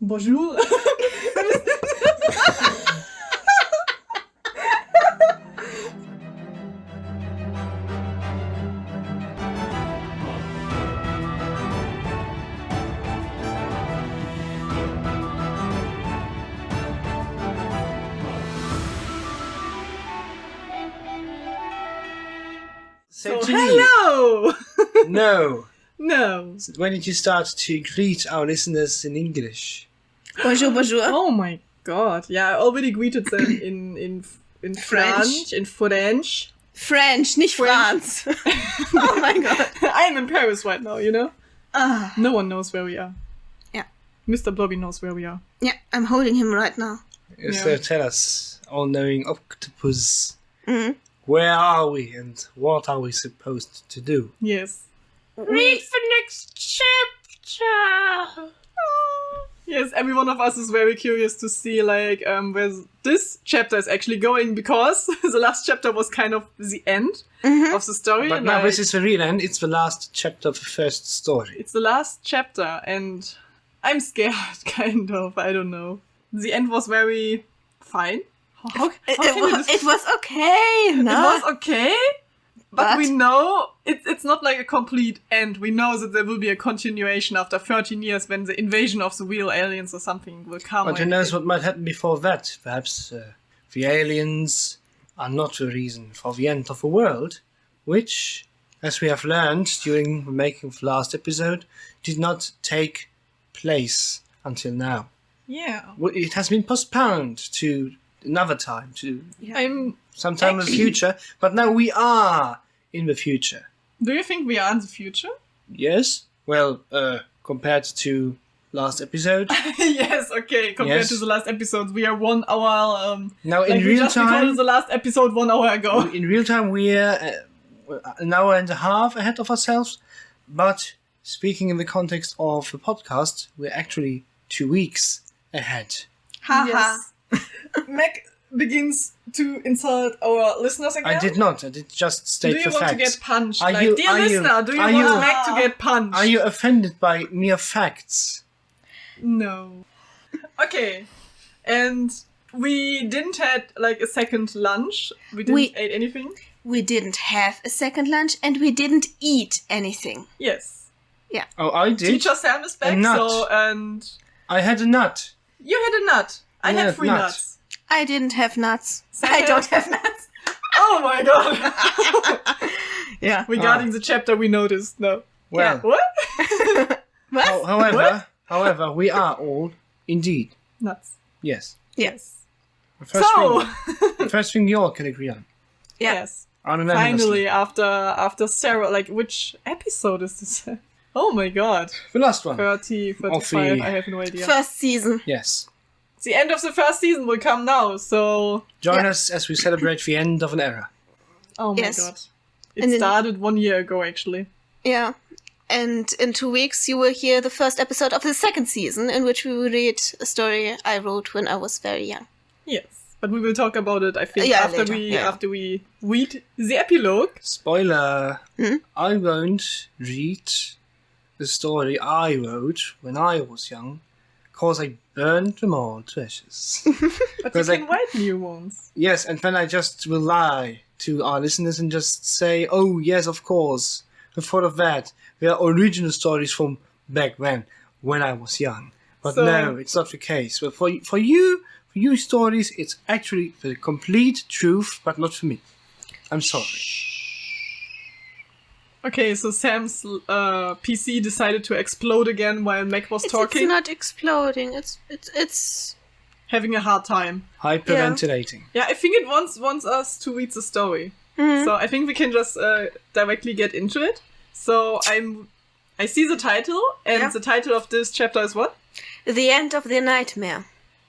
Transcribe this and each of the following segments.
Bonjour. So hello! No. No. So when did you start to greet our listeners in English? Bonjour, bonjour. Oh my god. Yeah, I already greeted them in French. In French. French, nicht France. Oh my god. I'm in Paris right now, you know? Ah. No one knows where we are. Yeah. Mr. Blobby knows where we are. Yeah, I'm holding him right now. Yes, Yeah. so tell us, all-knowing octopus, Mm. where are we and what are we supposed to do? Yes. Read the next chapter! Yes, every one of us is very curious to see, like, where this chapter is actually going, because the last chapter was kind of the end of the story. But and, now like, this is the real end, it's the last chapter of the first story. it's the last chapter, and I'm scared, kind of. I don't know. The end was very fine. How It was okay, no? It was okay, but But- we know it's not like a complete end. We know that there will be a continuation after 13 years when the invasion of the real aliens or something will come. But who and knows it- what might happen before that? Perhaps the aliens are not the reason for the end of the world, which, as we have learned during the making of the last episode, did not take place until now. Yeah. Well, it has been postponed to another time, to I'm. sometime in the future, but now we are in the future. Do you think we are in the future? Yes? Well, compared to last episode. Yes. Okay. Compared Yes. to the last episode, we are 1 hour. Now Like in we real just recorded time, the last episode 1 hour ago. in real time we're an hour and a half ahead of ourselves, but speaking in the context of the podcast, we're actually 2 weeks ahead. Haha. Mac begins to insult our listeners again. I did not. I did just state Do you the want facts. to get punched? Are Like, you- dear are you- listener, do you are want you- Mac to get punched? Are you offended by mere facts? No. Okay. And we didn't had like a second lunch. We didn't We- eat anything. We didn't have a second lunch and we didn't eat anything. Yes. Oh, I did. Teacher Sam is back, A nut. so and I had a nut. you had a nut. I Yeah, had 3 nut. nuts. I didn't have nuts. Sam I had- don't have nuts. Oh my god. Yeah. Regarding the chapter we noticed. No. Well, What? What? however, we are all indeed. Nuts. Yes. Yes. The first So thing, the first thing we all can agree on. Yeah. yes. Unanimously. Finally, after Sarah, like, which episode is this? Oh my god. The last one. 30, 35, Of the- I have no idea. First season. Yes. The end of the first season will come now, so... Join Yeah. us as we celebrate the end of an era. Oh my Yes. god. It And then- started 1 year ago, actually. Yeah. And in 2 weeks you will hear the first episode of the second season in which we will read a story I wrote when I was very young. Yes. But we will talk about it, I think, Yeah, after later, after we read the epilogue. Spoiler. Hmm? I won't read the story I wrote when I was young, because I burned them all to ashes. But you Because can write new ones. Yes, and then I just will lie to our listeners and just say, oh, yes, of course, I thought of that. They are original stories from back when I was young. But So- no, it's not the case. But for you stories, it's actually the complete truth, but not for me. I'm sorry. Okay, so Sam's PC decided to explode again while Mac was It's talking. not exploding. It's Having a hard time. Hyperventilating. Yeah, I think it wants us to read the story. Mhm. So I think we can just directly get into it. So I see the title, and Yeah. the title of this chapter is what? the end of the nightmare.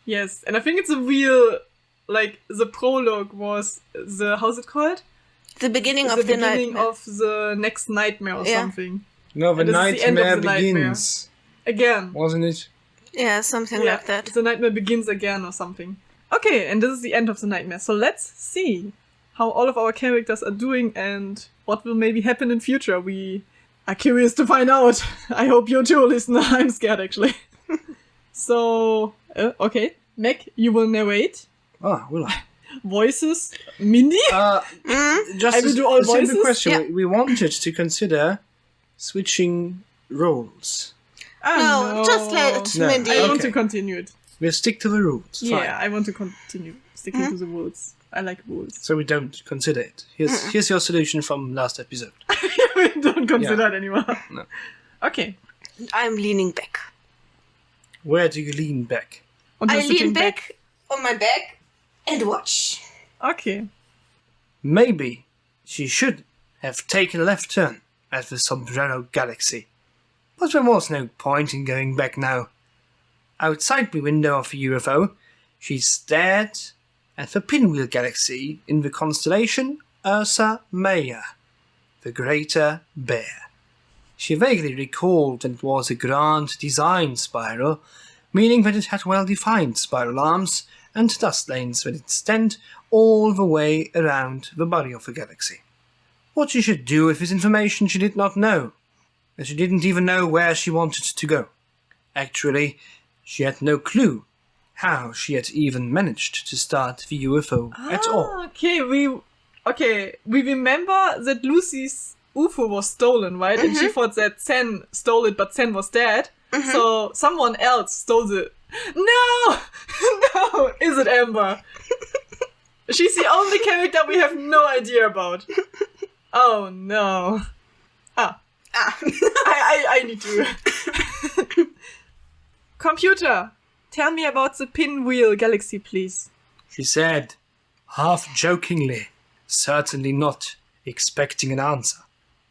Yes, and I think it's a real, like, the prologue was the, how's it called? The beginning The of the beginning nightmare. of the next nightmare or Yeah. something. No, the And this is the end of nightmare the nightmare. begins. Again. Wasn't it? Yeah, something Yeah, like that. the nightmare begins again or something. Okay, and this is the end of the nightmare. So let's see how all of our characters are doing and what will maybe happen in future. We are curious to find out. I hope you too, listener. I'm scared, actually. So, okay. Meg, you will narrate. Ah, will I? Voices. Mindy? Just I will do all a simple voices? question. Yeah. We wanted to consider switching roles. No, just let No, Mindy. I want Okay. to continue it. We'll stick to the rules. Yeah, Fine. I want to continue sticking to the rules. I like rules. So we don't consider it. Here's your solution from last episode. We don't consider Yeah. it anymore. No. Okay. I'm leaning back. Where do you lean back? Und I you're sitting lean back on my back and watch. Okay. Maybe she should have taken a left turn at the Sombrero Galaxy. But there was no point in going back now. Outside the window of the UFO, she stared at the Pinwheel Galaxy in the constellation Ursa Major, the Greater Bear. She vaguely recalled that it was a grand design spiral, meaning that it had well-defined spiral arms and dust lanes that extend all the way around the body of the galaxy. What she should do with this information she did not know, as she didn't even know where she wanted to go. Actually, she had no clue how she had even managed to start the UFO at all. Okay, we remember that Lucy's UFO was stolen, right? And she thought that Sen stole it, but Sen was dead. So someone else stole it. No! No! Is it Amber? She's the only character we have no idea about. Oh no. I need to. Computer, tell me about the Pinwheel Galaxy, please. She said, half jokingly, certainly not expecting an answer.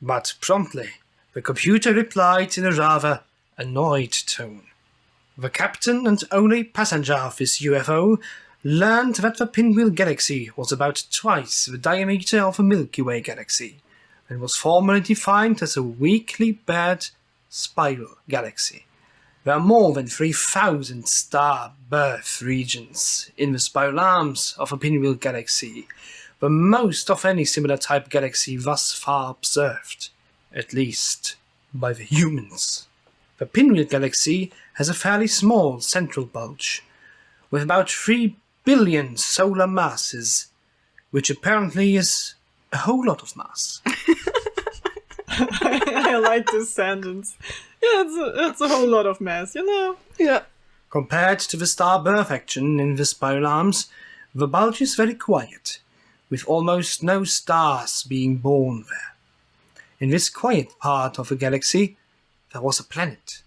But promptly, the computer replied in a rather annoyed tone. The captain and only passenger of this UFO learned that the Pinwheel Galaxy was about twice the diameter of the Milky Way galaxy, and was formally defined as a weakly bad spiral galaxy. There are more than 3,000 star birth regions in the spiral arms of a Pinwheel Galaxy, the most of any similar type galaxy thus far observed, at least by the humans. The Pinwheel Galaxy has a fairly small central bulge, with about 3 billion solar masses, which apparently is a whole lot of mass. I like this sentence. Yeah, it's a whole lot of mass, you know? Yeah. Compared to the star birth action in the spiral arms, the bulge is very quiet, with almost no stars being born there. In this quiet part of the galaxy, there was a planet,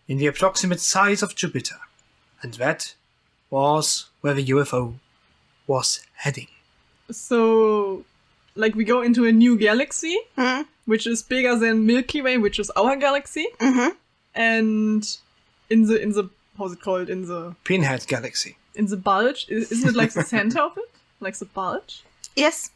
in the approximate size of Jupiter, and that was where the UFO was heading. So, like, we go into a new galaxy, Mhm. which is bigger than Milky Way, which is our galaxy. Mhm. And in the how's it called? In Pinhead Galaxy. the bulge, isn't it like the center of it? Like the bulge? Yes.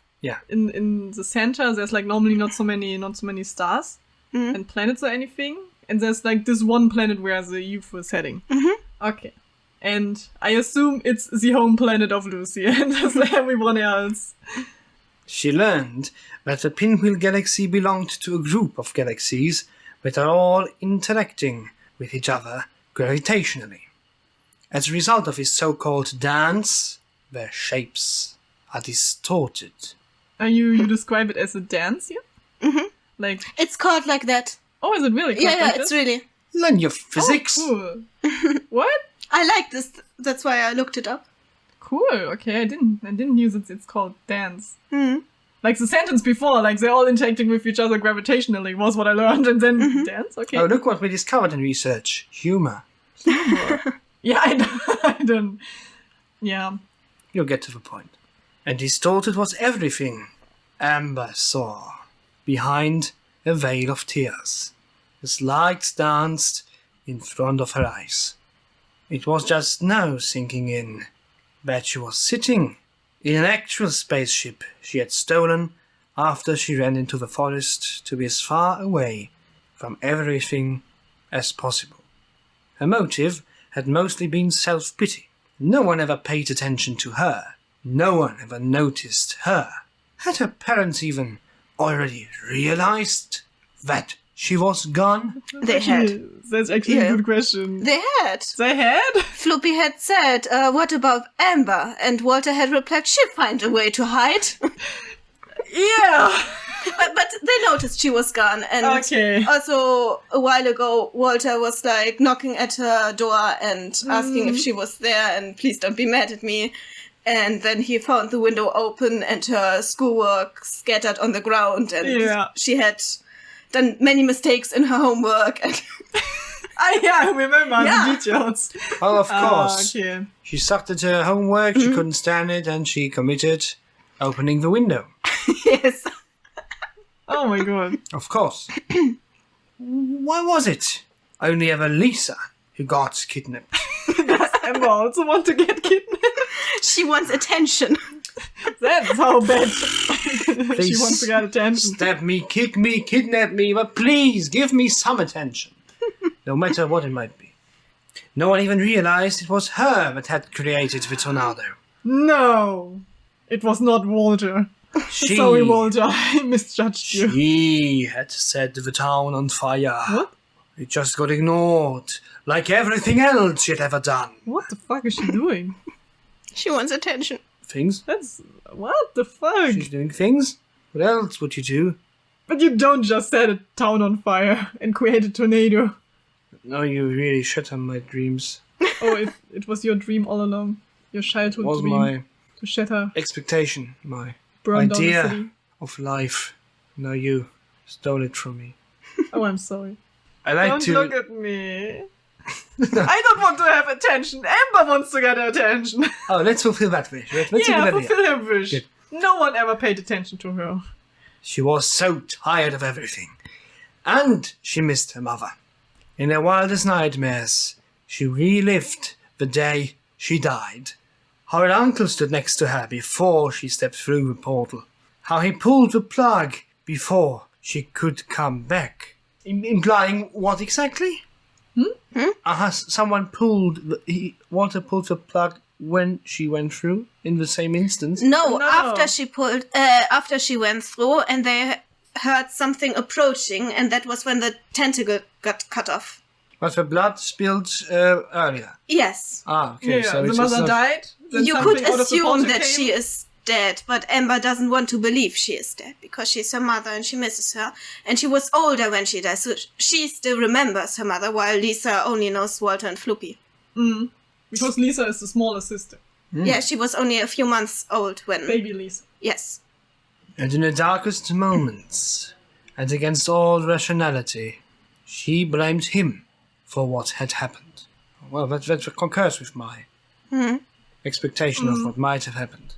In the center, there's like normally not so many stars Mhm. and planets or anything. And there's like this one planet where the UFO is heading. Mhm. Okay. And I assume it's the home planet of Lucy and there's everyone else. She learned that the Pinwheel Galaxy belonged to a group of galaxies that are all interacting with each other gravitationally. As a result of this so-called dance, their shapes are distorted. You describe it as a dance here? Mhm. Like, It's called like that. oh, is it really? called Yeah, like it's this? really. Learn your physics. Oh, cool. What? I like this. That's why I looked it up. Cool. Okay, I didn't knew that it's called dance. Mhm. Like the sentence before, like they're all interacting with each other gravitationally was what I learned, and then dance. Okay. Oh, look what we discovered in research. Humor. Yeah, I don't. Yeah. You'll get to the point. And distorted was everything Amber saw behind a veil of tears, as lights danced in front of her eyes. It was just now sinking in that she was sitting in an actual spaceship she had stolen after she ran into the forest to be as far away from everything as possible. Her motive had mostly been self-pity. No one ever paid attention to her. No one ever noticed her. Had her parents even already realized that she was gone? They had. That's actually a good question. They had. They had? Floppy had said, what about Amber? And Walter had replied, she'll find a way to hide. Yeah. But they noticed she was gone. And also, a while ago, Walter was like knocking at her door and asking if she was there and please don't be mad at me. And then he found the window open and her schoolwork scattered on the ground. And she had done many mistakes in her homework. And I remember the details. Oh, of course. She sucked at her homework, she couldn't stand it, and she committed opening the window. Yes. Oh my god. Of course. Why was it only ever Lisa who got kidnapped? Does Amber also want to get kidnapped? She wants attention. That's how bad she wants to get attention. Stab me, kick me, kidnap me, but please give me some attention. No matter what it might be. No one even realized it was her that had created the tornado. No. It was not Walter. Sorry, Walter, I misjudged you. She had set the town on fire. What? It just got ignored, like everything else she'd ever done. What the fuck is she doing? She wants attention. Things? What the fuck? She's doing things? What else would you do? But you don't just set a town on fire and create a tornado. No, you really shatter my dreams. Oh, it was your dream all along. Your childhood was dream. My to shatter. Expectation, my burn idea down the city. Of life. Now you stole it from me. Oh, I'm sorry. Don't look at me. I don't want to have attention. Amber wants to get attention. Oh, let's fulfill that wish. Fulfill her wish. Good. No one ever paid attention to her. She was so tired of everything. And she missed her mother. In her wildest nightmares, she relived the day she died. How her uncle stood next to her before she stepped through the portal. How he pulled the plug before she could come back. Implying what exactly? Someone Walter pulled the plug when she went through in the same instance? No, after she went through and they heard something approaching, and that was when the tentacle got cut off. But the blood spilled earlier? Yes. Ah, okay. Yeah, so the mother died. You could assume that she is dead, but Amber doesn't want to believe she is dead because she's her mother and she misses her. And she was older when she died, so she still remembers her mother, while Lisa only knows Walter and Floopy. Because Lisa is the smaller sister. Yeah, she was only a few months old when... Baby Lisa. Yes. And in the darkest moments, and against all rationality, she blamed him for what had happened. Well, that concurs with my expectation of what might have happened.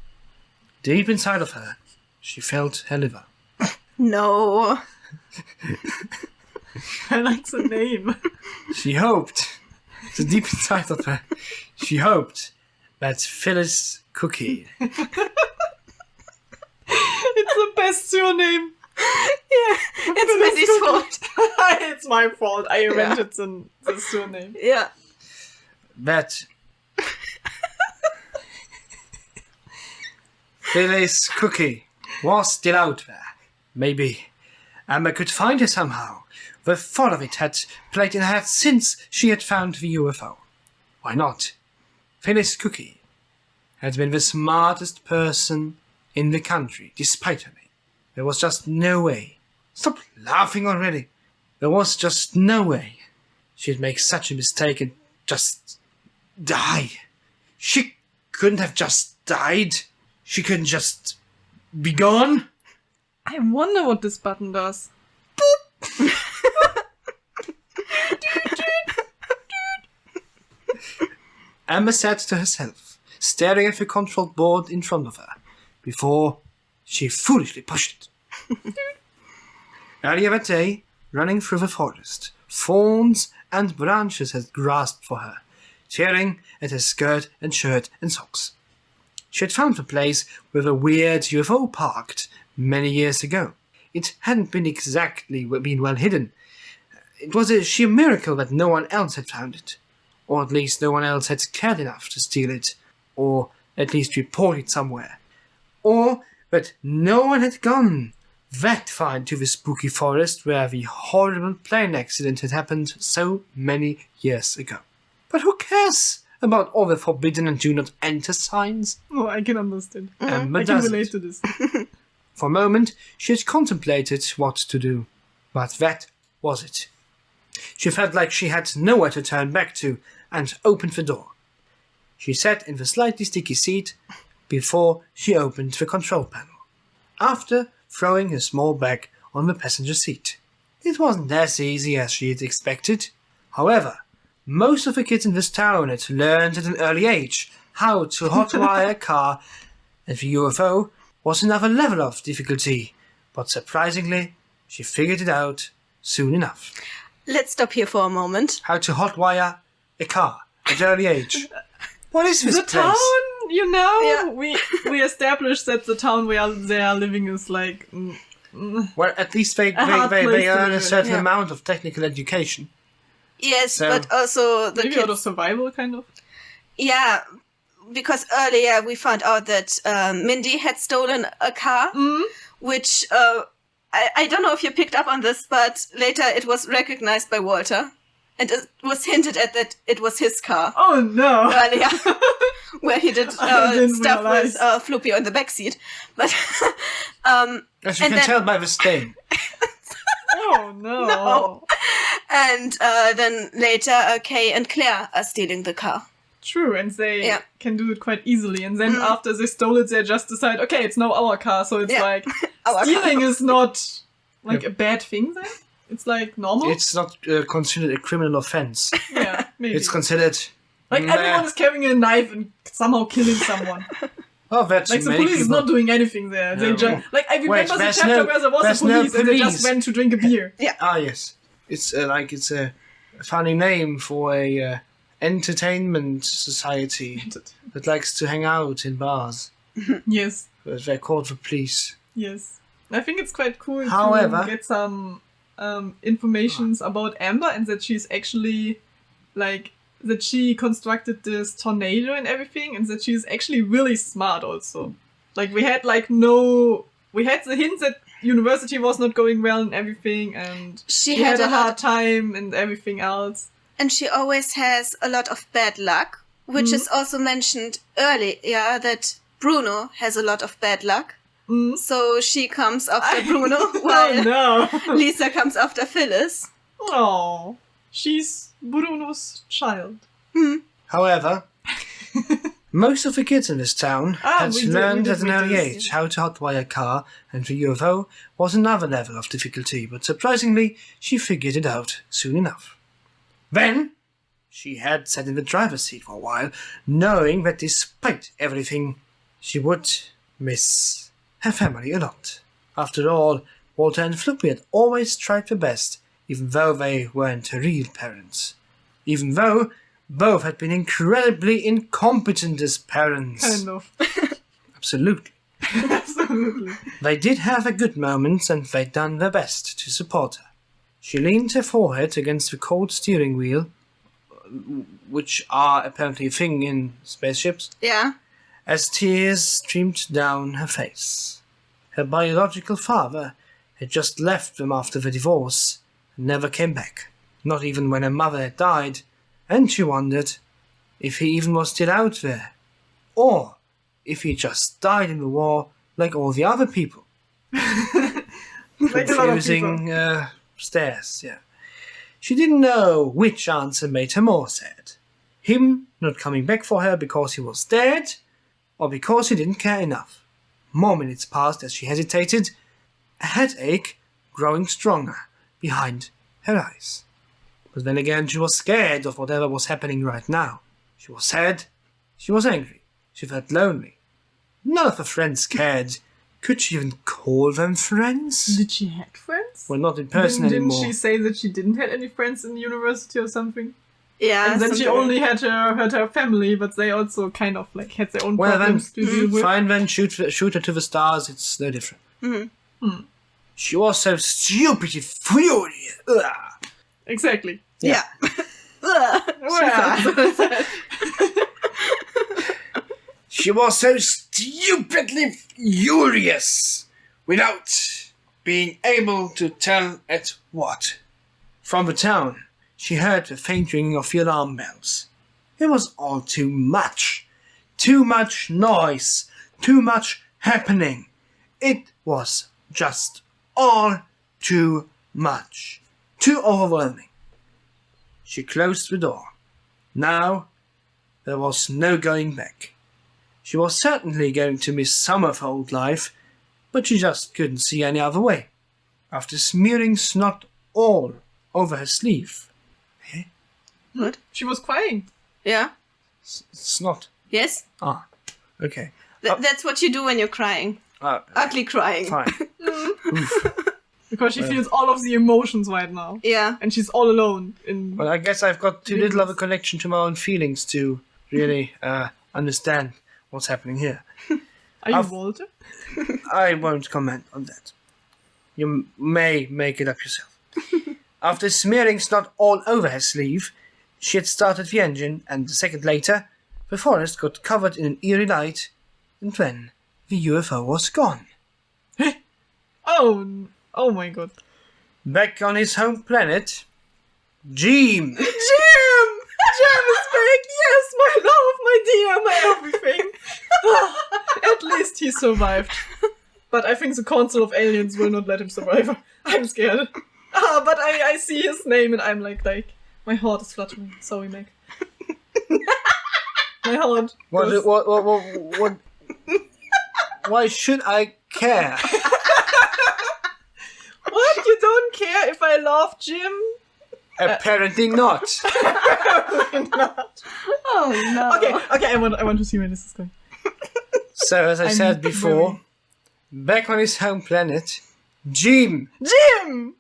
Deep inside of her, she felt her liver. No. I like the name. She hoped, deep inside of her, she hoped that Phyllis Cookie... It's the best surname. Yeah, it's Mandy's fault. It's my fault. I invented the surname. Yeah. That Phyllis Cookie was still out there. Maybe Amber could find her somehow. The thought of it had played in her head since she had found the UFO. Why not? Phyllis Cookie had been the smartest person in the country, despite her name. There was just no way. Stop laughing already. There was just no way she'd make such a mistake and just die. She couldn't have just died. She couldn't just be gone. I wonder what this button does. Amber sat to herself, staring at the control board in front of her, before she foolishly pushed it. Earlier that day, running through the forest, thorns and branches had grasped for her, tearing at her skirt and shirt and socks. She had found the place where the weird UFO parked many years ago. It hadn't been exactly been well hidden. It was a sheer miracle that no one else had found it, or at least no one else had cared enough to steal it, or at least report it somewhere, or that no one had gone That far into the spooky forest where the horrible plane accident had happened so many years ago. But who cares about all the forbidden and do not enter signs? Oh, I can understand. Amber I can doesn't. relate to this. For a moment, she had contemplated what to do, but that was it. She felt like she had nowhere to turn back to and opened the door. She sat in the slightly sticky seat before she opened the control panel, after throwing a small bag on the passenger seat. It wasn't as easy as she had expected. However, most of the kids in this town had learned at an early age how to hotwire a car, and the UFO was another level of difficulty, but surprisingly, she figured it out soon enough. Let's stop here for a moment. How to hotwire a car at an early age. What is this The place? town, you know, Yeah. we established that the town where they are living is like Well, at least they hard place to earn a live in. certain Yeah. amount of technical education. Yes, So- but also the maybe kids. out of survival, kind of. Yeah, because earlier we found out that Mindy had stolen a car, which I don't know if you picked up on this, but later it was recognized by Walter. And it was hinted at that it was his car Oh no! earlier, where he did I didn't stuff realize. with Floopy on the backseat. But As you And can then- tell by the stain. Oh no! No. And then later, Kay and Claire are stealing the car. True, and they Yeah. can do it quite easily. And then after they stole it, they just decide, okay, it's now our car. So it's Yeah. like Our stealing car. is not like a bad thing. Then it's like normal. It's not considered a criminal offense. Yeah, maybe. It's considered... like meh. everyone is carrying a knife and somehow killing someone. Oh, that's Like the many police is people. not doing anything there. They No. just like I remember the there's chapter no- where there was there's a no police and they just police. went to drink a beer. Ah, yes. It's it's a funny name for a entertainment society that likes to hang out in bars. Yes, They're called the police. yes. I think it's quite cool However- to get some informations about Amber and that she's actually like that she constructed this tornado and everything and that she's actually really smart also. Like we had the hint that university was not going well and everything and She she had a lot, hard time and everything else. and she always has a lot of bad luck, which is also mentioned earlier that Bruno has a lot of bad luck. So she comes after Bruno while Oh no! Lisa comes after Phyllis. Oh, she's Bruno's child. However, most of the kids in this town had we did learned at an read early this, age how to hotwire a car, and the UFO was another level of difficulty, but surprisingly, she figured it out soon enough. Then, she had sat in the driver's seat for a while, knowing that despite everything, she would miss her family a lot. After all, Walter and Floopy had always tried their best, even though they weren't her real parents. Even though both had been incredibly incompetent as parents. Kind of. Absolutely. Absolutely. They did have their good moments and they'd done their best to support her. She leaned her forehead against the cold steering wheel, which are apparently a thing in spaceships, Yeah. as tears streamed down her face. Her biological father had just left them after the divorce and never came back, not even when her mother had died, and she wondered if he even was still out there, or if he just died in the war like all the other people. Like a lot of Confusing stares, yeah. She didn't know which answer made her more sad. Him not coming back for her because he was dead, or because he didn't care enough. More minutes passed as she hesitated, a headache growing stronger behind her eyes. But then again, she was scared of whatever was happening right now. She was sad, she was angry, she felt lonely. None of her friends cared. Could she even call them friends? Did she have friends? Well, not in person Didn't anymore. she say that she didn't have any friends in university or something? Yeah. And then she something- only had her family, but they also kind of like had their own Well, then, problems to deal with. fine then, shoot her to the stars, it's no different. She was so stupidly furious. Ugh. Exactly. Yeah. She was so stupidly furious without being able to tell at what. From the town, she heard the faint ringing of the alarm bells. It was all too much. Too much noise. Too much happening. It was just all too much. Too overwhelming. She closed the door. Now, there was no going back. She was certainly going to miss some of her old life, but she just couldn't see any other way. After smearing snot all over her sleeve. Eh? What? She was crying. Yeah. Snot? Yes. Ah, okay. That's what you do when you're crying. Ugly crying. Fine. Because she feels all of the emotions right now. Yeah. And she's all alone. Well, I guess I've got too little of a connection to my own feelings to really understand what's happening here. Are you Walter? I won't comment on that. You may make it up yourself. After smearing snot all over her sleeve, she had started the engine, and a second later, the forest got covered in an eerie light, and then the UFO was gone. Oh my god. Back on his home planet, Jim! Jim is back! Yes, my love, my dear, my everything. At least he survived. But I think the Council of Aliens will not let him survive. I'm scared. But I see his name and I'm like, my heart is fluttering. Sorry, Meg. My heart. What? Why should I care? What? You don't care if I love Jim? Apparently not. Apparently not. Oh no. Okay, I want to see where this is going. So, as I said before, back on his home planet, Jim! Jim!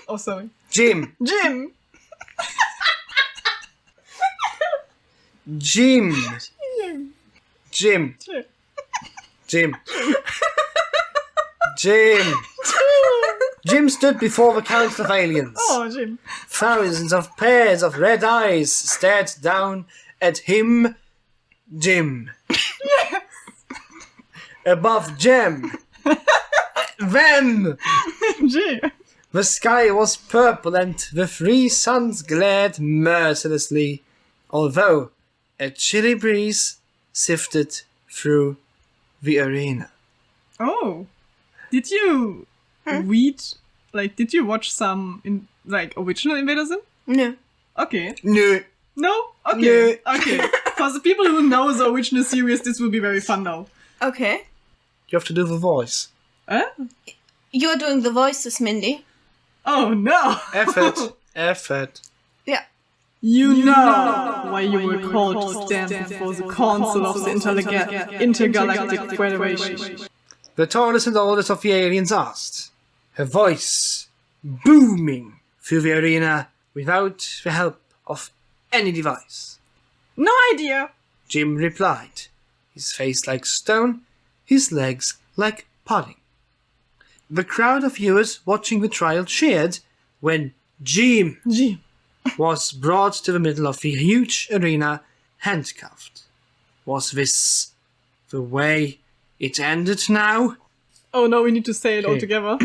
Oh, sorry. Jim! Jim! Jim! Jim! Jim! Jim! Jim stood before the Council of Aliens. Oh, Jim. Thousands of pairs of red eyes stared down at him, Jim. Yes. Above Jim. Them! Jim. The sky was purple and the three suns glared mercilessly, although a chilly breeze sifted through the arena. Oh. Did you read, did you watch some, original Invader Zim? No. Okay. No. No? Okay. No. Okay. For the people who know the original series, this will be very fun now. Okay. You have to do the voice. Huh? You're doing the voices, Mindy. Oh no! Effort. Yeah. You know why you were called to stand before the Council of the Intergalactic Federation. The tallest and oldest of the aliens asked, her voice booming through the arena without the help of any device. No idea! Jim replied, his face like stone, his legs like pudding. The crowd of viewers watching the trial cheered when Jim was brought to the middle of the huge arena, handcuffed. Was this the way it ended now? Oh no, we need to say it all together.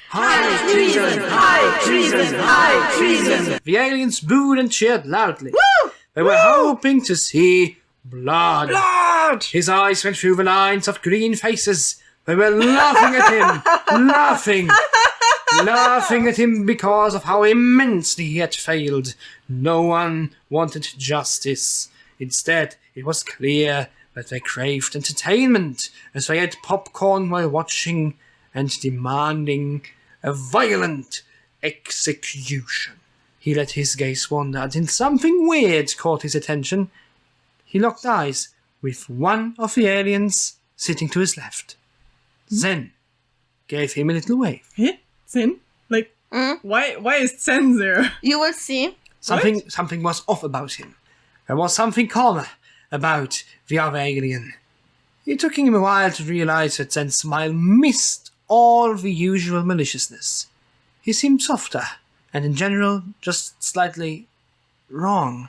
High treason! High treason! High treason! The aliens booed and cheered loudly. Woo! They were hoping to see blood. Blood! His eyes went through the lines of green faces. They were laughing at him. Laughing at him because of how immensely he had failed. No one wanted justice. Instead, it was clear that they craved entertainment as they ate popcorn while watching and demanding a violent execution. He let his gaze wander until something weird caught his attention. He locked eyes with one of the aliens sitting to his left. Zen gave him a little wave. Huh? Zen? Why is Zen there? You will see. Something was off about him. There was something calmer about the other alien. It took him a while to realize that Zen's smile missed all the usual maliciousness. He seemed softer, and in general, just slightly wrong.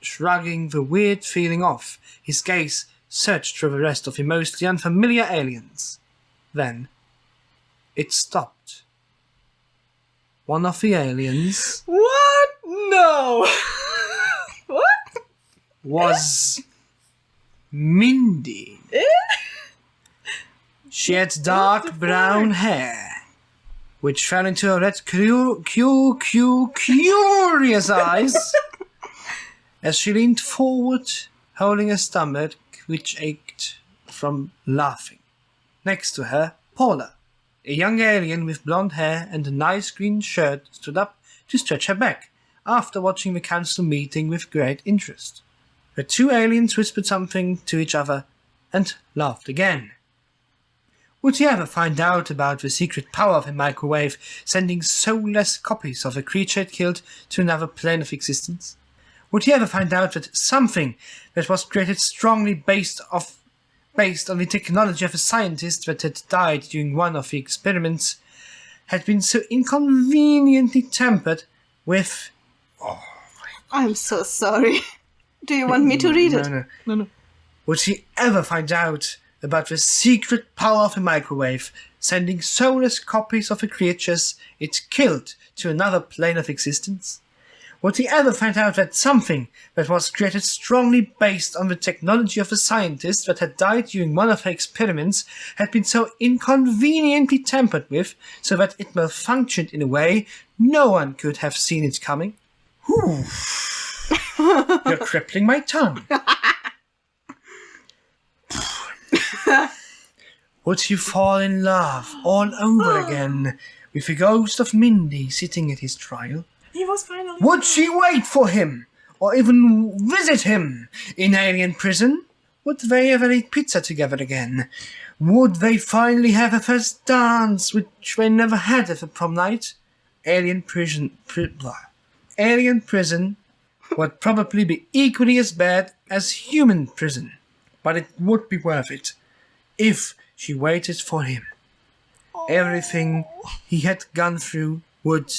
Shrugging the weird feeling off, his gaze searched through the rest of the mostly unfamiliar aliens. then it stopped. One of the aliens... What? No! What? ...was Mindy. She had dark brown hair, which fell into her red curious eyes as she leaned forward, holding her stomach, which ached from laughing. Next to her, Paula, a young alien with blonde hair and a nice green shirt, stood up to stretch her back, after watching the council meeting with great interest. The two aliens whispered something to each other and laughed again. Would he ever find out about the secret power of a microwave, sending soulless copies of a creature it killed to another plane of existence? Would he ever find out that something that was created strongly based on the technology of a scientist that had died during one of the experiments had been so inconveniently tampered with... I'm so sorry. Do you want me to read it? No. Would he ever find out about the secret power of a microwave, sending soulless copies of the creatures it killed to another plane of existence? Would he ever find out that something that was created strongly based on the technology of a scientist that had died during one of her experiments had been so inconveniently tampered with so that it malfunctioned in a way no one could have seen it coming? Whew. You're crippling my tongue. Would he fall in love all over again with the ghost of Mindy sitting at his trial? He was finally... Would she wait for him, or even visit him in alien prison? Would they ever eat pizza together again? Would they finally have a first dance, which they never had at the prom night? Alien prison would probably be equally as bad as human prison, but it would be worth it if she waited for him. Everything he had gone through would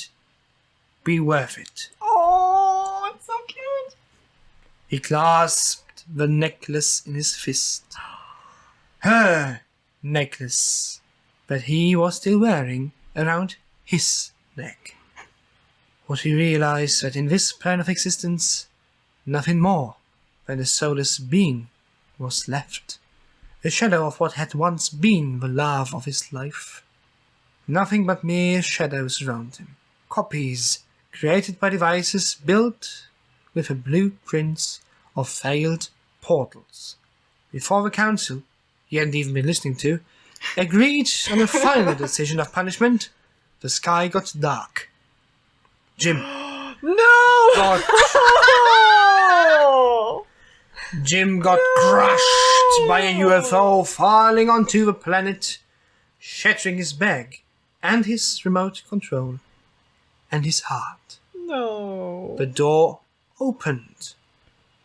be worth it. Oh, it's so cute. He clasped the necklace in his fist. Her necklace that he was still wearing around his neck. Would he realize that in this plane of existence, nothing more than a soulless being was left? A shadow of what had once been the love of his life. Nothing but mere shadows around him. Copies created by devices built with the blueprints of failed portals. Before the council, he hadn't even been listening to, agreed on a final decision of punishment, the sky got dark. Jim got crushed by a UFO falling onto the planet, shattering his bag and his remote control and his heart. No. The door opened.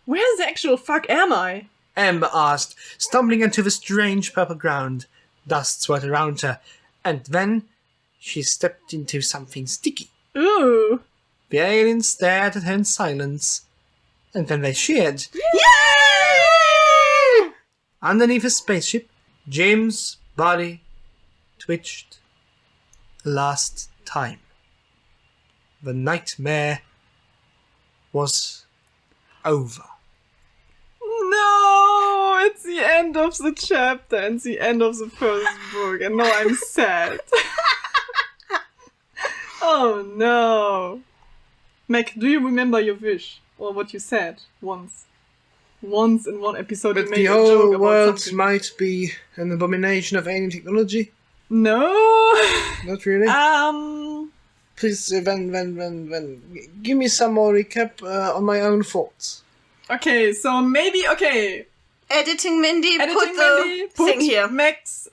Where the actual fuck am I? Amber asked, stumbling into the strange purple ground. Dust swirled around her, and then she stepped into something sticky. Ooh. The aliens stared at her in silence, and then they cheered. Yay! Underneath the spaceship, Jim's body twitched the last time. The nightmare was over. No, it's the end of the chapter and the end of the first book, and now I'm sad. Oh no. Mac, do you remember your wish? Or what you said once? Once in one episode you But made the a joke whole about world something. might be an abomination of alien technology? No. Not really? Please, give me some more recap on my own thoughts. Okay, so maybe, Editing Mindy, put the thing here. Max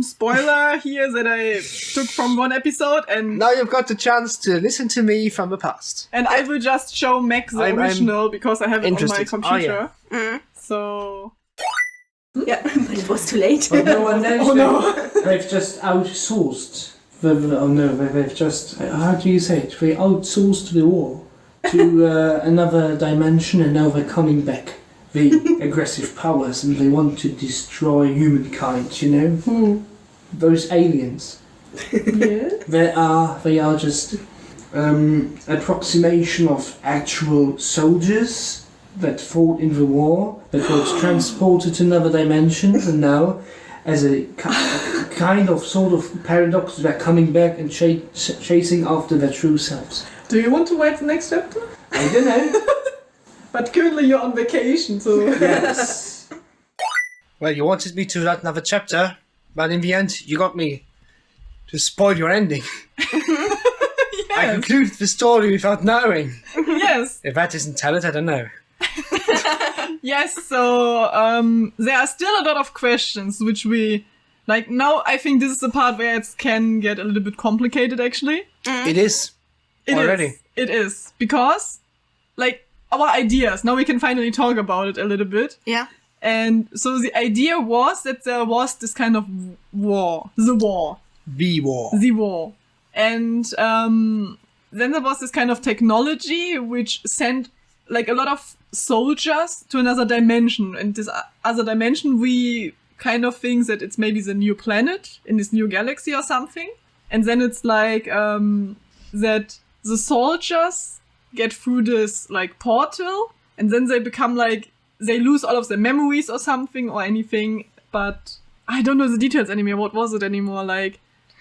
spoiler here that I took from one episode, and Now you've got the chance to listen to me from the past. and I will just show Max the I'm original because I have it on my interested. computer. Oh, yeah. So Yeah, but it was too late. But no one knows. oh no. They've just outsourced. They've just. How do you say it? They outsourced the war to another dimension, and now they're coming back. The aggressive powers, and they want to destroy humankind. You know. those aliens. Yeah. They are just approximation of actual soldiers that fought in the war, that were transported to another dimension, and now, as a kind of sort of paradox, they're coming back and chasing after their true selves. Do you want to write the next chapter? I don't know. But currently you're on vacation, so... Yes. Well, you wanted me to write another chapter, but in the end, you got me to spoil your ending. I concluded the story without knowing. Yes. If that isn't talent, I don't know. Yes, so there are still a lot of questions which we... Like, now I think this is the part where it can get a little bit complicated, actually. It is. Already. It is. Because, like, our ideas, now we can finally talk about it a little bit. Yeah. And so the idea was that there was this kind of war. The war. And then there was this kind of technology which sent like a lot of soldiers to another dimension. And this other dimension, we kind of think that it's maybe the new planet in this new galaxy or something. And then it's like that the soldiers get through this like portal, and then they become like, they lose all of their memories or something or anything. But I don't know the details anymore. What was it anymore? Like,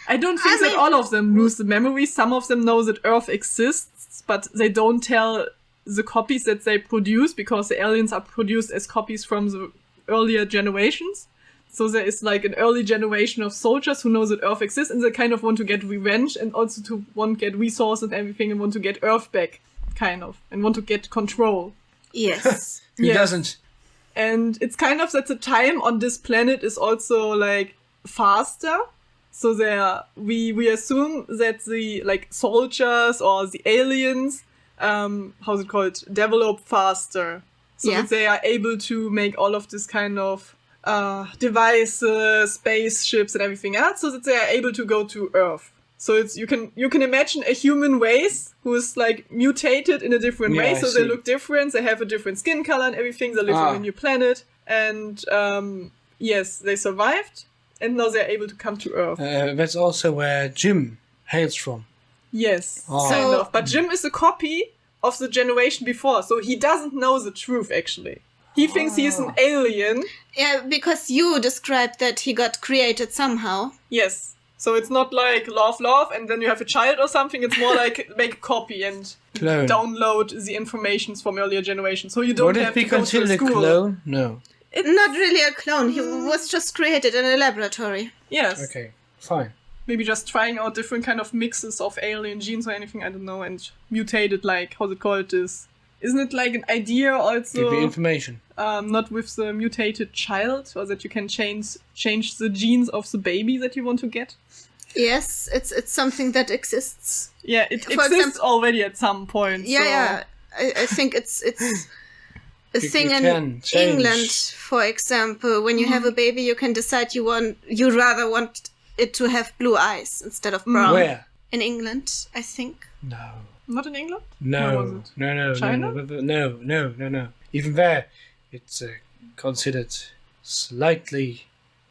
I don't think that all of them lose the memories. Some of them know that Earth exists, but they don't tell the copies that they produce, because the aliens are produced as copies from the earlier generations. So there is like an early generation of soldiers who know that Earth exists, and they kind of want to get revenge and also to want to get resources and everything and want to get Earth back, kind of, and want to get control. Yes. Who doesn't? And it's kind of that the time on this planet is also like faster. So we assume that the like soldiers or the aliens, how's it called, develop faster. So that they are able to make all of this kind of devices, spaceships and everything else, so that they are able to go to Earth. So it's you can imagine a human race who is like mutated in a different way, so they look different, they have a different skin color and everything, they live on a new planet, and yes, they survived, and now they're able to come to Earth. That's also where Jim hails from. Yes, kind of. But Jim is a copy of the generation before, so he doesn't know the truth, actually. He thinks he's an alien. Yeah, because you described that he got created somehow. Yes. So it's not like love, and then you have a child or something. It's more like make a copy and download the informations from earlier generations. So you don't have to go to school. Would it be considered a clone? No. It's not really a clone. He was just created in a laboratory. Yes. Okay, fine. Maybe just trying out different kind of mixes of alien genes or anything, I don't know, and mutated, like, how's it called, this? Isn't it like an idea also? Give the information. Not with the mutated child, or that you can change the genes of the baby that you want to get? Yes, it's something that exists. Yeah, it exists already at some point. Yeah, I think it's a thing in England, for example. When you have a baby, you can decide you rather want it to have blue eyes instead of brown. Where? In England, I think. No. Not in England? No. China? No. Even there, it's considered slightly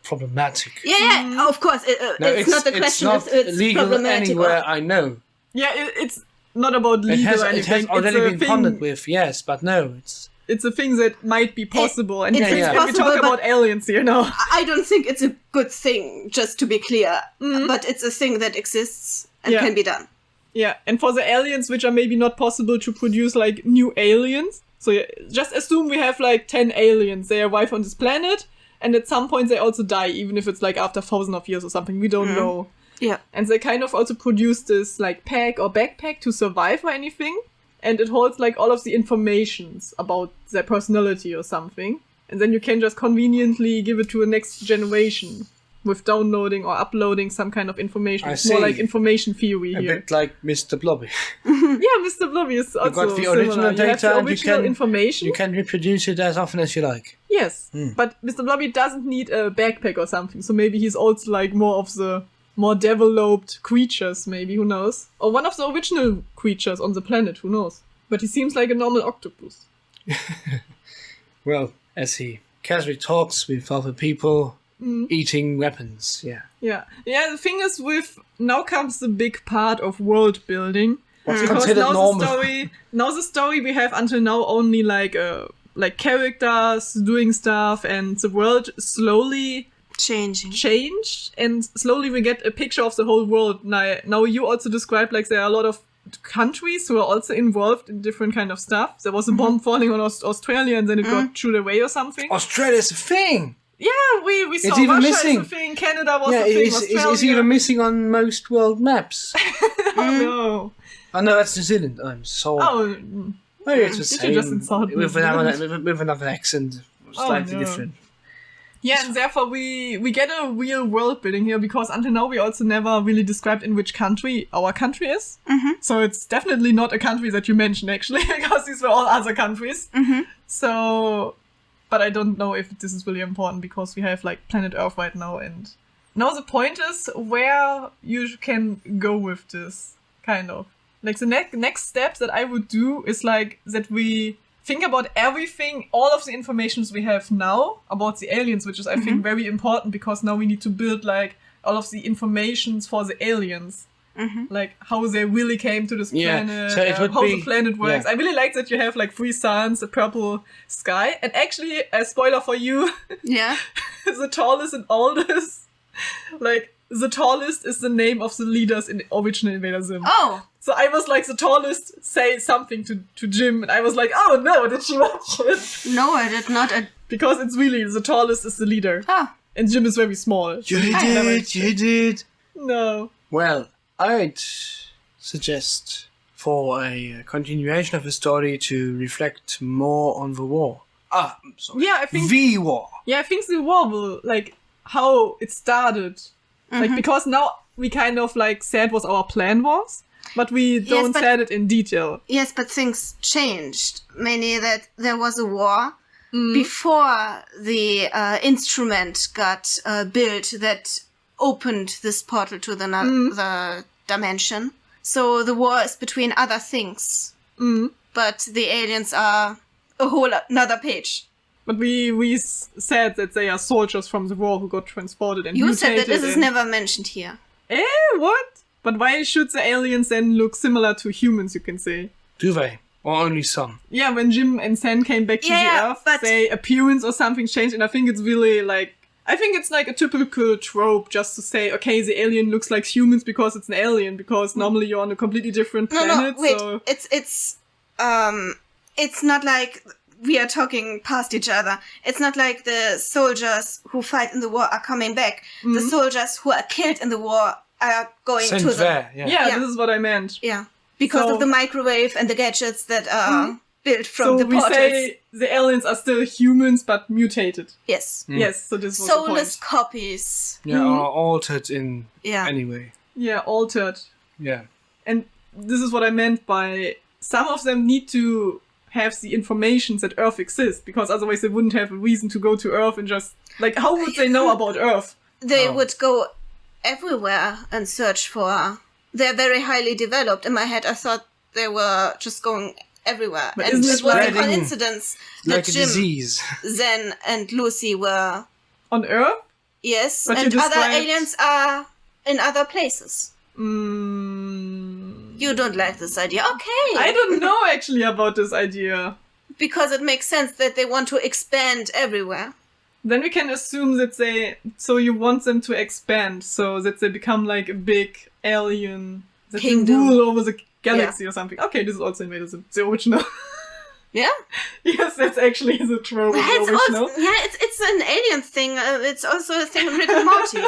problematic. Yeah, of course. It's not the question it's not it's legal problematic anywhere I know. Yeah, it's not about legal or anything. It has already been pondered with, yes, but no, it's a thing that might be possible. And possible, we talk about aliens here now. I don't think it's a good thing, just to be clear. But it's a thing that exists and can be done. Yeah, and for the aliens which are maybe not possible to produce like new aliens, so just assume we have like 10 aliens. They arrive on this planet, and at some point they also die, even if it's like after thousands of years or something. We don't know. Yeah. And they kind of also produce this like pack or backpack to survive or anything. And it holds like all of the informations about their personality or something. And then you can just conveniently give it to a next generation with downloading or uploading some kind of information. It's more like information theory here. A bit like Mr. Blobby. Yeah, Mr. Blobby is also You've got the original data and information. You can reproduce it as often as you like. Yes, but Mr. Blobby doesn't need a backpack or something. So maybe he's also like more of the more developed creatures, maybe, who knows? Or one of the original creatures on the planet, who knows? But he seems like a normal octopus. Well, as he casually talks with other people, eating weapons. Yeah. Yeah. Yeah, the thing is now comes the big part of world building. What's Because considered now normal? the story we have until now only like characters doing stuff, and the world slowly changed, and slowly we get a picture of the whole world. Now you also described like there are a lot of countries who are also involved in different kind of stuff. There was a bomb falling on Australia, and then it got shoot away or something. Australia's a thing! Yeah, we saw It's even Russia missing. is a thing, Canada was a thing, Australia. It's even missing on most world maps. Oh no. Oh no, that's New Zealand. I'm sorry. Oh, Maybe it's the did same. you just insult me? With another accent. Slightly no. different. yeah, and therefore we get a real world building here, because until now we also never really described in which country our country is. So it's definitely not a country that you mentioned, actually, because these were all other countries. So, but I don't know if this is really important, because we have like planet Earth right now, and now the point is where you can go with this, kind of. Like the next steps that I would do is like that we think about everything, all of the informations we have now about the aliens, which is I think very important, because now we need to build like all of the informations for the aliens. Like how they really came to this planet, so it would how be, the planet works. yeah. I really like that you have like 3 suns, a purple sky, and actually, a spoiler for you, Yeah. the tallest and oldest, like the tallest is the name of the leaders in the original Invader Zim. Oh. So I was like, the tallest say something to Jim, and I was like, oh no, did she watch it? No, I did not. Because it's really, the tallest is the leader. And Jim is very small. You did. No. Well, I'd suggest for a continuation of the story to reflect more on the war. Sorry. Yeah, I think... The war. Yeah, I think the war will, like, how it started. Like, because now we kind of, like, said what our plan was, but we don't said it in detail. Yes, but things changed. Mainly that there was a war before the instrument got built that opened this portal to the dimension. So the war is between other things. But the aliens are a whole another page. But we said that they are soldiers from the war who got transported and You mutated. said that this is never mentioned here. What? But why should the aliens then look similar to humans, you can say? Do they? Or only some? Yeah, when Jim and Sen came back to the Earth, their appearance or something changed, and I think it's really like... I think it's like a typical trope just to say, okay, the alien looks like humans because it's an alien, because normally you're on a completely different planet. No, wait. So... It's not like we are talking past each other. It's not like the soldiers who fight in the war are coming back. The soldiers who are killed in the war are going Sent to there, Yeah, this is what I meant. Yeah, because of the microwave and the gadgets that are built from the we portals. say the aliens are still humans but mutated. Yes. Yes, so this was Soulless the point. copies. Yeah, are altered in Yeah. any way. Yeah, altered. Yeah. And this is what I meant by some of them need to have the information that Earth exists, because otherwise they wouldn't have a reason to go to Earth and just... Like, how would they know about Earth? They would go everywhere and search for... They're very highly developed. In my head, I thought they were just going everywhere. But and isn't it it was a like- coincidence that Like a Jim, disease. Zen, and Lucy were... On Earth? Yes, But you and other described- aliens are in other places. Mm, You don't like this idea. Okay. I don't know actually about this idea. Because it makes sense that they want to expand everywhere. Then we can assume that so you want them to expand, so that they become like a big alien that they Kingdom. rule over the galaxy or something. Okay, this is also Invader Zim, the original. Yeah? Yes, that's actually the trope of the It's original. also, it's an alien thing. It's also a thing in Rick and Morty.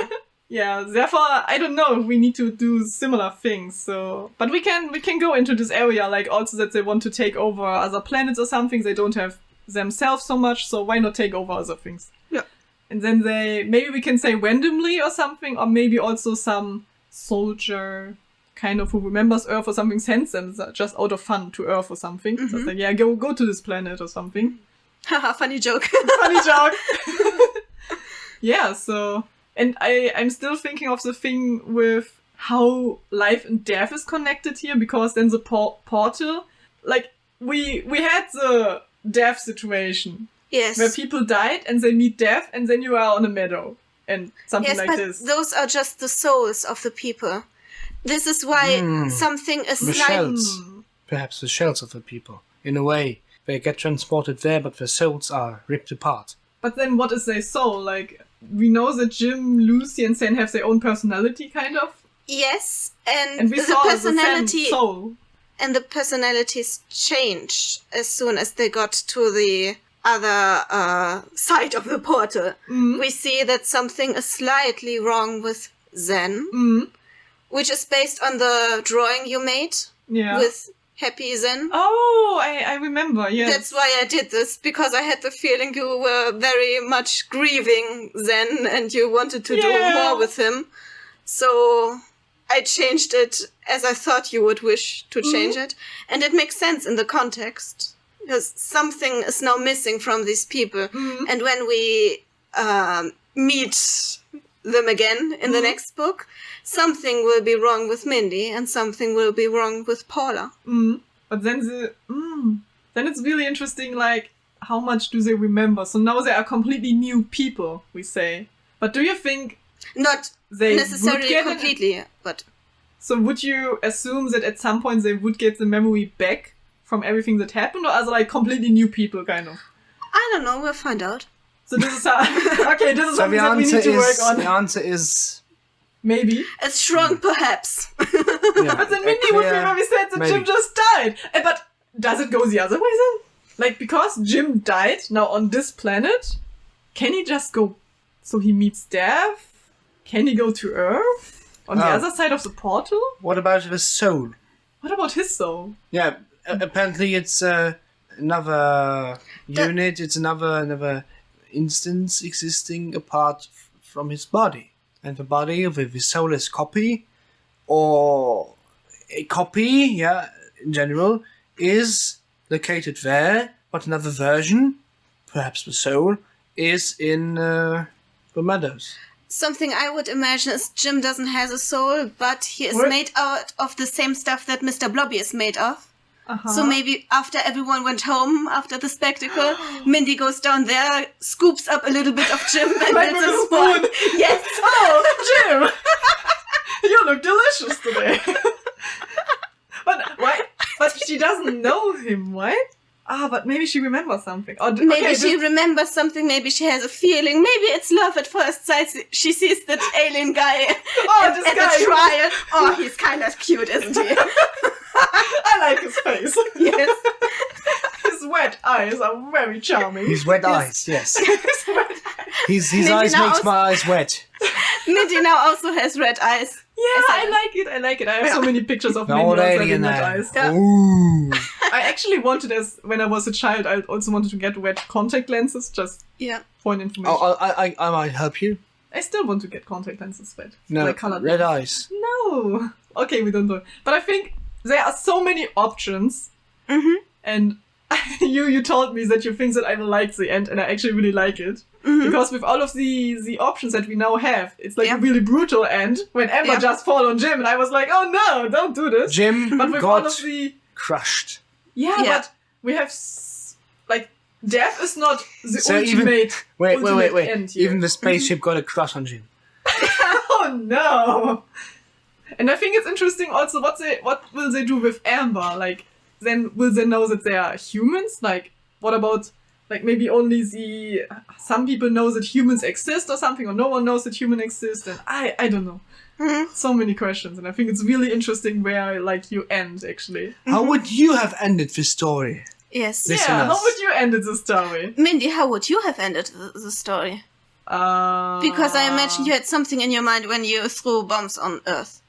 Yeah, therefore, I don't know if we need to do similar things, so... But we can go into this area, like also that they want to take over other planets or something. They don't have themselves so much, so why not take over other things? Yeah. And then maybe we can say randomly or something, or maybe also some soldier kind of who remembers Earth or something sends them just out of fun to Earth or something. So it's like, yeah, go to this planet or something. Haha, funny joke. Funny joke. Yeah, so... And I'm still thinking of the thing with how life and death is connected here, because then the portal... Like, we had the death situation. Yes. Where people died and they meet death and then you are on a meadow. and something yes, like but this. those are just the souls of the people. This is why something is The like... shells. Perhaps the shells of the people. In a way, they get transported there, but their souls are ripped apart. But then what is their soul? Like, we know that Jim, Lucy, and Sen have their own personality, kind of. Yes, and And we the saw personality... the Sen soul. And the personalities change as soon as they got to the other side of the portal. We see that something is slightly wrong with Zen, which is based on the drawing you made with Happy Zen. Oh, I remember, yes. That's why I did this, because I had the feeling you were very much grieving Zen and you wanted to do more with him. So I changed it as I thought you would wish to change it. And it makes sense in the context, because something is now missing from these people. And when we meet them again in the next book, something will be wrong with Mindy and something will be wrong with Paula. But then then it's really interesting, like, how much do they remember? So now they are completely new people, we say. But do you think Not they necessarily would get completely, but... So would you assume that at some point they would get the memory back from everything that happened, or are they like completely new people, kind of? I don't know, we'll find out. So this is how... okay, this is So something that we need to work on. The answer is... Maybe. A strong perhaps. Yeah, But then Mindy would be when we said that maybe. Jim just died. But does it go the other way then? Like, because Jim died now on this planet, can he just go... So he meets death? Can he go to Earth? On the other side of the portal? What about the soul? What about his soul? Yeah, apparently it's another unit, it's another instance existing apart from his body. And the body of his soulless copy, or a copy, in general, is located there, but another version, perhaps the soul, is in the meadows. Something I would imagine is Jim doesn't have a soul, but he is made out of the same stuff that Mr. Blobby is made of. So maybe after everyone went home, after the spectacle, Mindy goes down there, scoops up a little bit of Jim and Like it's with a a spoon. Yes. Oh, Jim! You look delicious today. But why? But she doesn't know him, right? But maybe she remembers something. Or Maybe she remembers something, maybe she has a feeling, maybe it's love at first sight. She sees that alien guy at the trial. Oh, he's kind of cute, isn't he? I like his face. Yes. His wet eyes are very charming. His wet eyes, yes. His wet eyes. His eyes makes my eyes wet. Mindy now also has red eyes. Yeah, I like it. I have so many pictures of The Mindy old also alien having wet eye. eyes. Yeah. Ooh. I actually wanted, when I was a child, I also wanted to get wet contact lenses, just Yeah. for an information. I might help you. I still want to get contact lenses wet. No, Like colored red ones. eyes. No. Okay, we don't do it. But I think there are so many options. And you told me that you think that I will like the end, and I actually really like it. Because with all of the options that we now have, it's like a really brutal end when Amber just fall on Jim, and I was like, oh no, don't do this. Jim But with all got of the... crushed. Yeah, Yeah. but we have... like, death is not the So ultimate wait. end here. Even the spaceship got a crush on Jim. Oh no! And I think it's interesting also what will they do with Amber? Like, then will they know that they are humans? Like, what about, like, maybe only some people know that humans exist or something, or no one knows that humans exist, and I don't know. So many questions, and I think it's really interesting where, like, you end, actually. How would you have ended the story? Yes. Listeners. Yeah, how would you end the story? Mindy, how would you have ended the story? Because I imagine you had something in your mind when you threw bombs on Earth.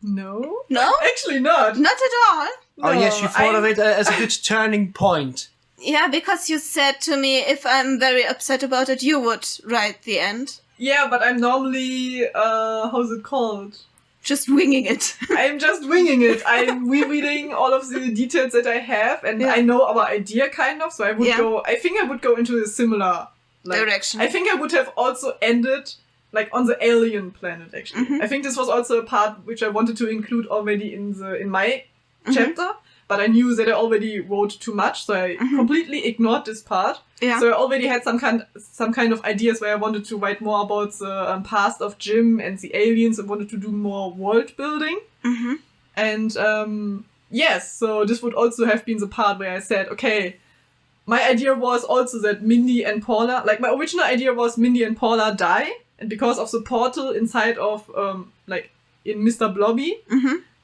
No? No? Actually not. Not at all. Oh yes, you thought I- of it as a good turning point. Yeah, because you said to me, if I'm very upset about it, you would write the end. Yeah, but I'm normally, how's it called? Just winging it. I'm just winging it. I'm rereading all of the details that I have, and Yeah. I know our idea kind of, so I would Yeah. I think I would go into a similar Direction. I think I would have also ended like on the alien planet, actually. I think this was also a part which I wanted to include already in my chapter, but I knew that I already wrote too much, so I completely ignored this part. Yeah. So I already had some kind of ideas where I wanted to write more about the past of Jim and the aliens and wanted to do more world building. Mm-hmm. And yes, so this would also have been the part where I said, okay, my idea was also that Mindy and Paula, like my original idea was Mindy and Paula die, and because of the portal inside of, like in Mr. Blobby,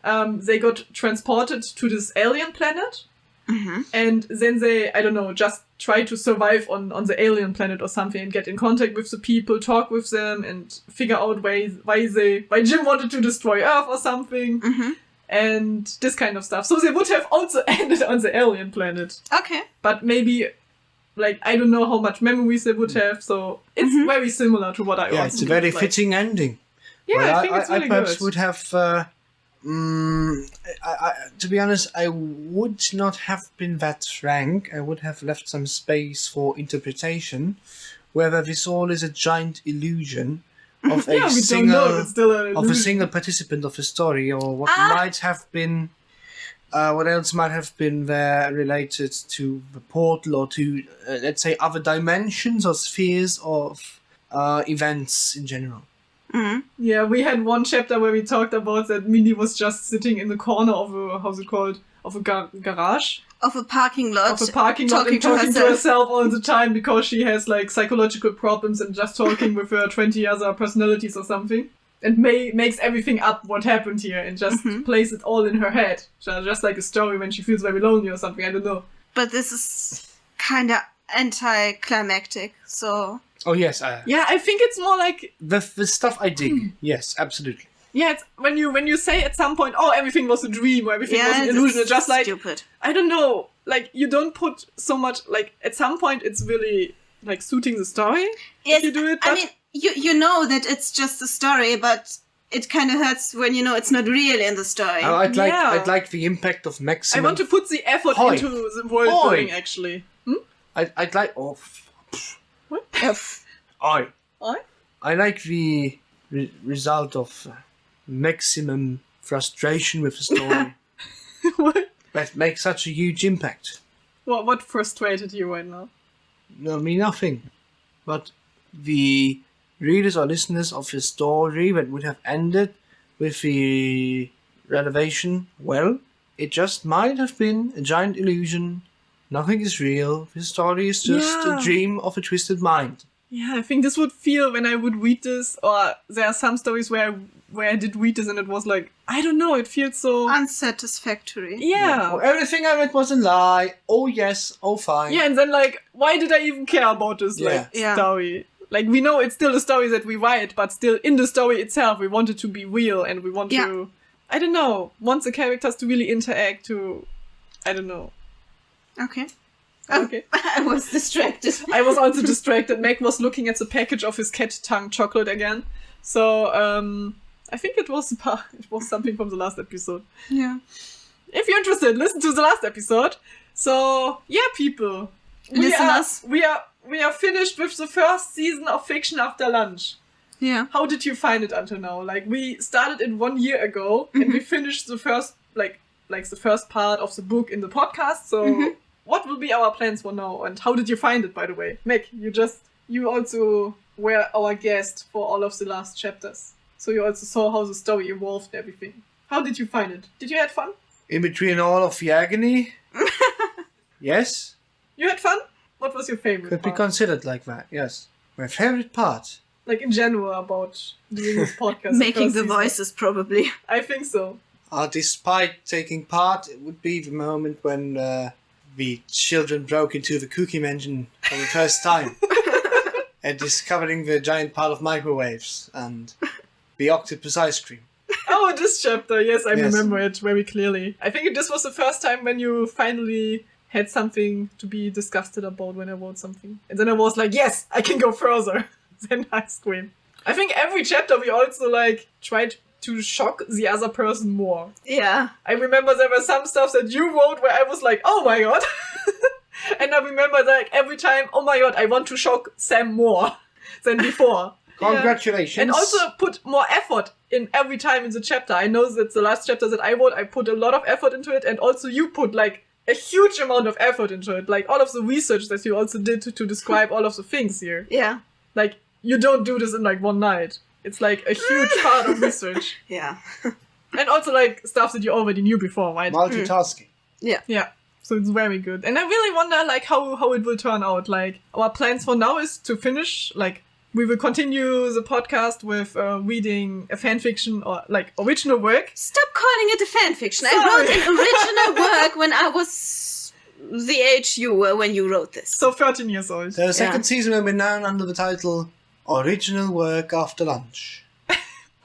they got transported to this alien planet. And then they, I don't know, just try to survive on the alien planet or something and get in contact with the people, talk with them and figure out why Jim wanted to destroy Earth or something. And this kind of stuff. So they would have also ended on the alien planet. Okay. But maybe, like, I don't know how much memories they would have, so it's very similar to what I Yeah, it's a very fitting ending. Yeah, well, I think it's really I perhaps good. would have... to be honest, I would not have been that frank. I would have left some space for interpretation, whether this all is a giant illusion of a single participant of the story, or what might have been, what else might have been there related to the portal or to, let's say, other dimensions or spheres of events in general. Yeah, we had one chapter where we talked about that Mindy was just sitting in the corner of a, how's it called, of a garage. Of a parking lot. Of a parking lot and talking to herself all the time because she has like psychological problems and just talking with her 20 other personalities or something. And makes everything up what happened here and just plays it all in her head. Just like a story when she feels very lonely or something, I don't know. But this is kind of anticlimactic, so... Oh, yes. Yeah, I think it's more like... The stuff I dig. Yes, absolutely. Yeah, it's when you say at some point, oh, everything was a dream or everything was an illusion, it's just like... stupid. I don't know, like, you don't put so much... Like, at some point, it's really, like, suiting the story. Yes, if you do it, I mean, you know that it's just a story, but it kind of hurts when you know it's not real in the story. Oh, I'd like the impact of maximum... I want to put the effort into the world building, actually. I'd like... Oh, what? I like the result of maximum frustration with the story. What? That makes such a huge impact. What frustrated you right now? No, me nothing. But the readers or listeners of the story that would have ended with the revelation, well, it just might have been a giant illusion. Nothing is real. The story is just a dream of a twisted mind. Yeah, I think this would feel when I would read this, or there are some stories where I did read this and it was like, I don't know, it feels so... unsatisfactory. Yeah. Oh, everything I read was a lie. Oh yes, oh fine. Yeah, and then like, why did I even care about this story? Like, we know it's still a story that we write, but still in the story itself, we want it to be real and we want to... I don't know, want the characters to really interact, to... I don't know. Okay. Okay. I was distracted. I was also distracted. Meg was looking at the package of his cat tongue chocolate again. So, I think it was something from the last episode. Yeah. If you're interested, listen to the last episode. So, yeah, people. Listeners. We are finished with the first season of Fiction After Lunch. Yeah. How did you find it until now? Like, we started it 1 year ago, and we finished the first, like the first part of the book in the podcast, so... What will be our plans for now, and how did you find it, by the way? Meg, you also were our guest for all of the last chapters. So you also saw how the story evolved and everything. How did you find it? Did you have fun? In between all of the agony? Yes. You had fun? What was your favorite Could part? be considered like that, yes. My favorite part? Like in general about doing this podcast. Making the voices, probably. I think so. Despite taking part, it would be the moment when... the children broke into the cookie engine for the first time and discovering the giant pile of microwaves and the octopus ice cream. Oh, this chapter, yes, I remember it very clearly. I think this was the first time when you finally had something to be disgusted about when I wrote something. And then I was like, yes, I can go further than ice cream. I think every chapter we also like tried to shock the other person more. Yeah. I remember there were some stuff that you wrote where I was like, oh my god. And I remember that every time, oh my god, I want to shock Sam more than before. Congratulations. And also put more effort in every time in the chapter. I know that the last chapter that I wrote, I put a lot of effort into it, and also you put like a huge amount of effort into it. Like all of the research that you also did to describe all of the things here. Yeah. Like you don't do this in like one night. It's like a huge part of research. Yeah. And also like stuff that you already knew before, right? Multitasking. Yeah. So it's very good. And I really wonder like how it will turn out. Like our plans for now is to finish, like we will continue the podcast with reading a fanfiction or like original work. Stop calling it a fanfiction. I wrote an original work when I was the age you were when you wrote this. So 13 years old. The second season will be known under the title Original Work After Lunch.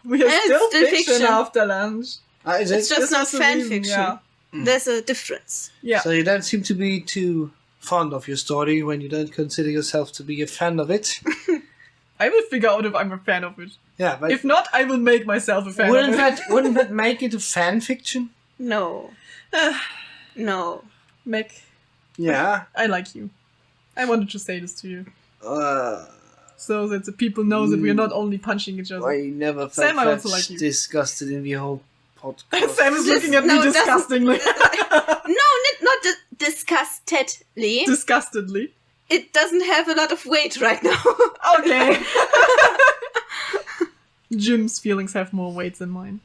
We are still fiction after lunch. Is it? It's just not fanfiction. Yeah. There's a difference. Yeah. So you don't seem to be too fond of your story when you don't consider yourself to be a fan of it. I will figure out if I'm a fan of it. Yeah, but if not, I will make myself a fan of it. Wouldn't that make it a fan fiction? No. No. Meg. Yeah. I like you. I wanted to say this to you. So that the people know that we are not only punching each other. I never felt Sam, I also like you. disgusted in the whole podcast. Sam is looking at me disgustingly. Not disgustedly. Disgustedly. It doesn't have a lot of weight right now. Okay. Jim's feelings have more weight than mine.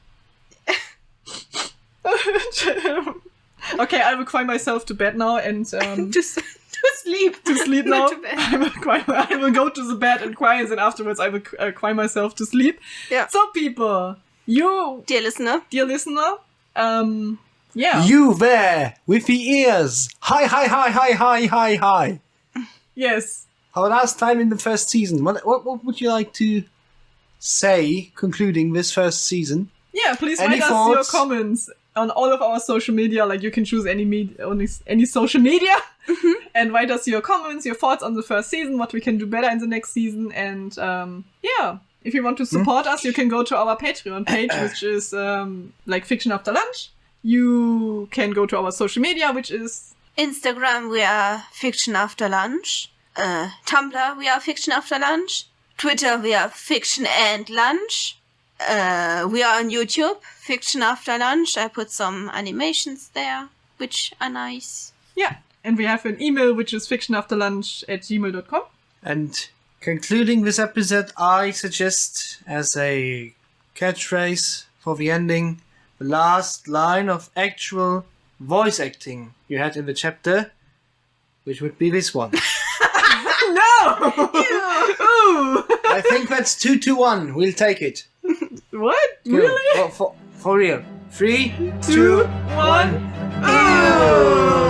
Okay, I will cry myself to bed now and to sleep. To sleep now. To bed. I will go to the bed and cry, and then afterwards I will cry myself to sleep. Yeah. So people, you, dear listener, yeah. You there with the ears. Hi. Yes. Our last time in the first season. What would you like to say concluding this first season? Yeah, please Any write us thoughts? your comments on all of our social media. Like you can choose any social media and write us your comments, your thoughts on the first season, what we can do better in the next season. And yeah, if you want to support us, you can go to our Patreon page, which is like Fiction After Lunch. You can go to our social media, which is Instagram, we are Fiction After Lunch. Tumblr, we are Fiction After Lunch. Twitter, we are Fiction and Lunch. We are on YouTube, Fiction After Lunch. I put some animations there, which are nice. Yeah, and we have an email, which is fictionafterlunch@gmail.com. And concluding this episode, I suggest as a catchphrase for the ending, the last line of actual voice acting you had in the chapter, which would be this one. No! Ooh! I think that's 2-1. We'll take it. What? Go. Really? For real. 3, 2, 2, 1. Ooh!